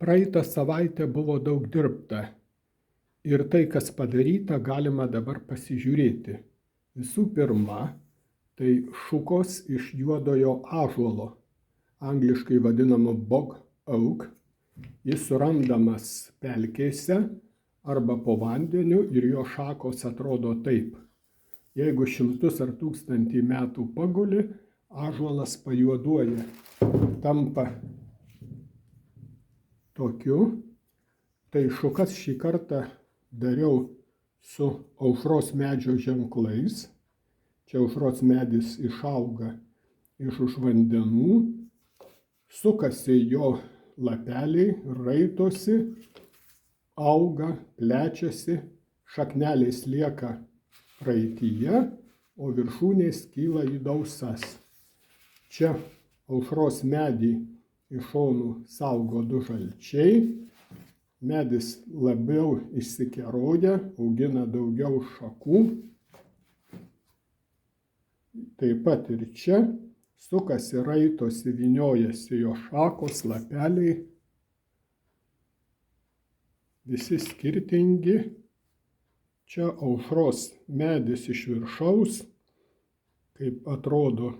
Praeitą savaitę buvo daug dirbta ir tai, kas padaryta, galima dabar pasižiūrėti. Visų pirma, tai šukos iš juodojo ąžuolo, angliškai vadinamo bog oak. Jis surandamas pelkėse arba po vandeniu ir jo šakos atrodo taip. Jeigu 100 ar 1000 metų paguli, ąžuolas pajuoduoja, tampa tokiu. Tai šukas šį kartą dariau su aušros medžio ženklais. Čia aušros medis išauga iš už vandenų, sukasi jo lapeliai, raitosi, auga, plečiasi, šaknelės lieka praeityje, o viršūnės kyla į dausas. Čia aušros medį iš šonų saugo 2 žalčiai. Medis labiau išsikeroja, augina daugiau šakų. Taip pat ir čia sukasi, raitosi, vyniojasi jo šakos, lapeliai. Visi skirtingi. Čia aušros medis iš viršaus, kaip atrodo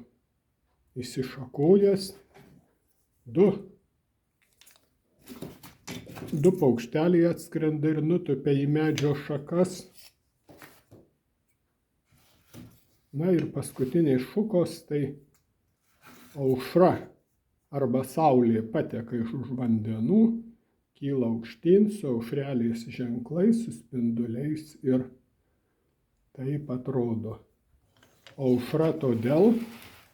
išsišakojęs. Du paukšteliai atskrenda ir nutupia į medžio šakas. Na ir paskutiniai šukos, tai aušra arba saulė pateka iš už vandenų, kyla aukštyn su aušrelės ženklais, su spinduliais ir taip atrodo. Aušra todėl,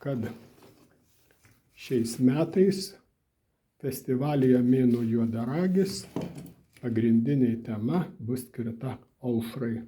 kad šiais metais festivalyje Mėnuo juodaragis pagrindinė tema bus skirta aušrai.